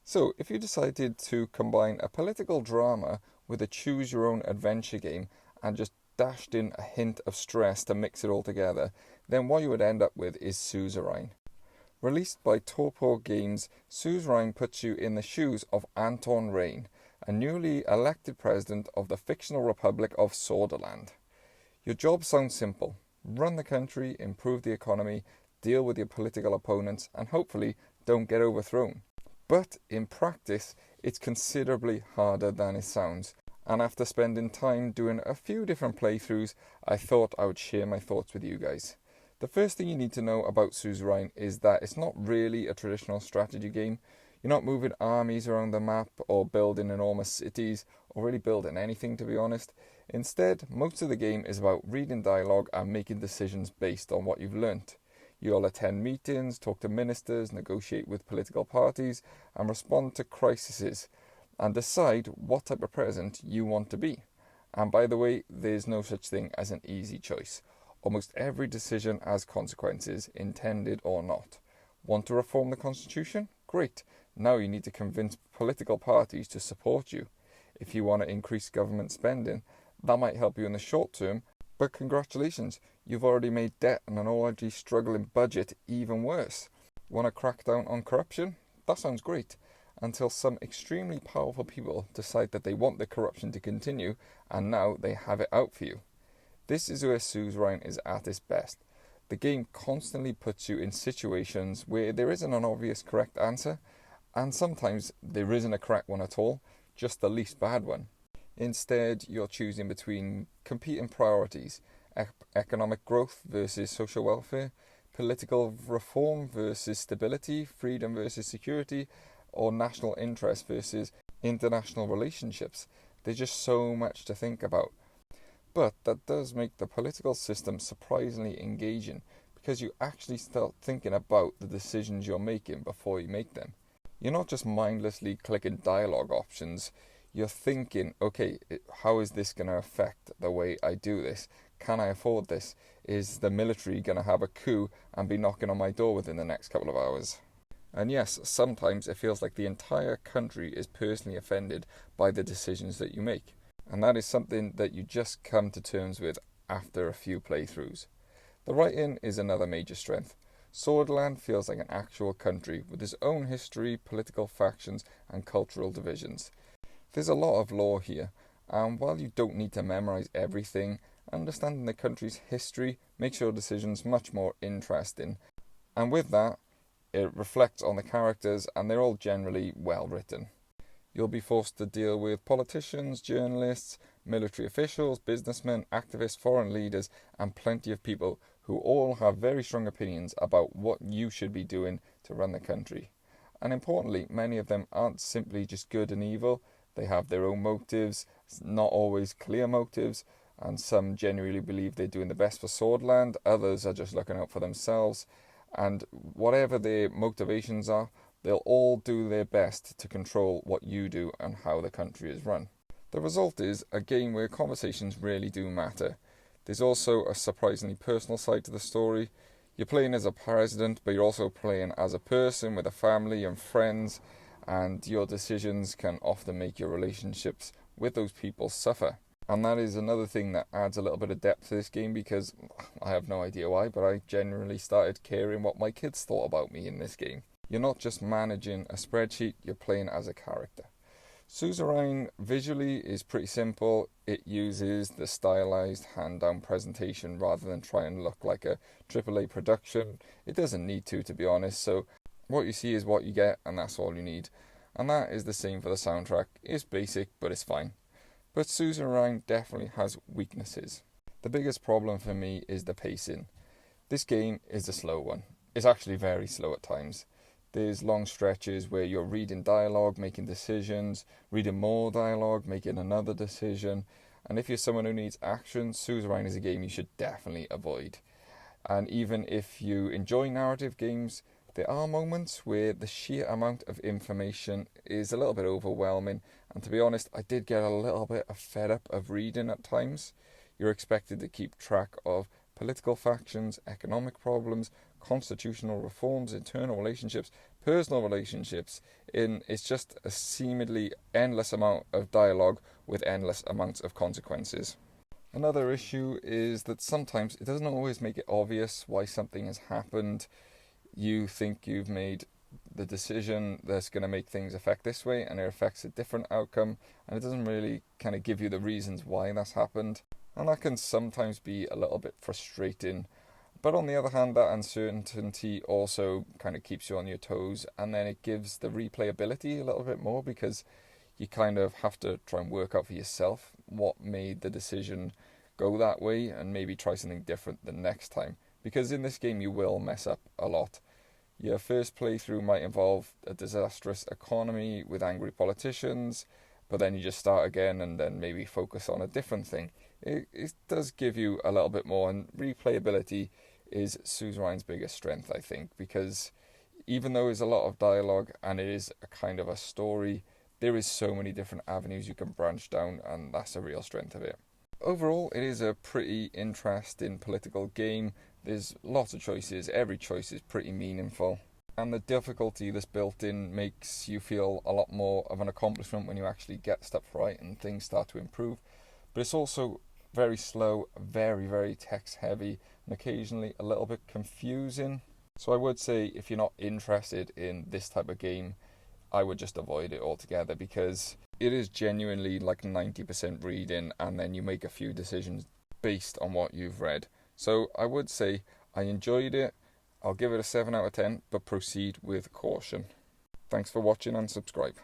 So, if you decided to combine a political drama with a choose your own adventure game and just dashed in a hint of stress to mix it all together, then what you would end up with is Suzerain. Released by Torpor Games, Suzerain puts you in the shoes of Anton Rain, a newly elected president of the fictional Republic of Sworderland. Your job sounds simple: run the country, improve the economy, deal with your political opponents, and hopefully don't get overthrown. But in practice, it's considerably harder than it sounds. And after spending time doing a few different playthroughs, I thought I would share my thoughts with you guys. The first thing you need to know about Suzerain is that it's not really a traditional strategy game. You're not moving armies around the map or building enormous cities or really building anything, to be honest. Instead, most of the game is about reading dialogue and making decisions based on what you've learnt. You'll attend meetings, talk to ministers, negotiate with political parties, and respond to crises, and decide what type of president you want to be. And by the way, there's no such thing as an easy choice. Almost every decision has consequences, intended or not. Want to reform the constitution? Great. Now you need to convince political parties to support you. If you want to increase government spending, that might help you in the short term, but congratulations, you've already made debt and an already struggling budget even worse. Want to crack down on corruption? That sounds great. Until some extremely powerful people decide that they want the corruption to continue, and now they have it out for you. This is where Suzerain is at its best. The game constantly puts you in situations where there isn't an obvious correct answer, and sometimes there isn't a correct one at all, just the least bad one. Instead, you're choosing between competing priorities: economic growth versus social welfare, political reform versus stability, freedom versus security, or national interest versus international relationships. There's just so much to think about. But that does make the political system surprisingly engaging, because you actually start thinking about the decisions you're making before you make them. You're not just mindlessly clicking dialogue options. You're thinking, okay, how is this going to affect the way I do this? Can I afford this? Is the military going to have a coup and be knocking on my door within the next couple of hours? And yes, sometimes it feels like the entire country is personally offended by the decisions that you make. And that is something that you just come to terms with after a few playthroughs. The writing is another major strength. Swordland feels like an actual country with its own history, political factions, and cultural divisions. There's a lot of lore here, and while you don't need to memorize everything, understanding the country's history makes your decisions much more interesting. And with that, it reflects on the characters, and they're all generally well written. You'll be forced to deal with politicians, journalists, military officials, businessmen, activists, foreign leaders, and plenty of people who all have very strong opinions about what you should be doing to run the country. And importantly, many of them aren't simply just good and evil. They have their own motives, not always clear motives, and some genuinely believe they're doing the best for Swordland, others are just looking out for themselves, and whatever their motivations are, they'll all do their best to control what you do and how the country is run. The result is a game where conversations really do matter. There's also a surprisingly personal side to the story. You're playing as a president, but you're also playing as a person with a family and friends, and your decisions can often make your relationships with those people suffer. And that is another thing that adds a little bit of depth to this game, because I have no idea why, but I genuinely started caring what my kids thought about me in this game. You're not just managing a spreadsheet, you're playing as a character. Suzerain visually is pretty simple. It uses the stylized hand-down presentation rather than try and look like a AAA production. It doesn't need to be honest, so what you see is what you get, and that's all you need. And that is the same for the soundtrack. It's basic, but it's fine. But Suzerain definitely has weaknesses. The biggest problem for me is the pacing. This game is a slow one. It's actually very slow at times. There's long stretches where you're reading dialogue, making decisions, reading more dialogue, making another decision. And if you're someone who needs action, Suzerain is a game you should definitely avoid. And even if you enjoy narrative games, there are moments where the sheer amount of information is a little bit overwhelming. And to be honest, I did get a little bit fed up of reading at times. You're expected to keep track of political factions, economic problems, constitutional reforms, internal relationships, personal relationships, it's just a seemingly endless amount of dialogue with endless amounts of consequences. Another issue is that sometimes it doesn't always make it obvious why something has happened. You think you've made the decision that's going to make things affect this way, and it affects a different outcome, and it doesn't really kind of give you the reasons why that's happened. And that can sometimes be a little bit frustrating. But on the other hand, that uncertainty also kind of keeps you on your toes, and then it gives the replayability a little bit more, because you kind of have to try and work out for yourself what made the decision go that way, and maybe try something different the next time. Because in this game you will mess up a lot. Your first playthrough might involve a disastrous economy with angry politicians, but then you just start again and then maybe focus on a different thing. It does give you a little bit more, and replayability is Suzerain's biggest strength, I think, because even though there's a lot of dialogue and it is a kind of a story, there is so many different avenues you can branch down, and that's a real strength of it. Overall, it is a pretty interesting political game. There's lots of choices, every choice is pretty meaningful, and the difficulty that's built in makes you feel a lot more of an accomplishment when you actually get stuff right and things start to improve. But it's also very slow, very text heavy, and occasionally a little bit confusing. So I would say if you're not interested in this type of game, I would just avoid it altogether, because it is genuinely like 90% reading and then you make a few decisions based on what you've read. So I would say I enjoyed it. I'll give it a 7 out of 10, but proceed with caution. Thanks for watching and subscribe.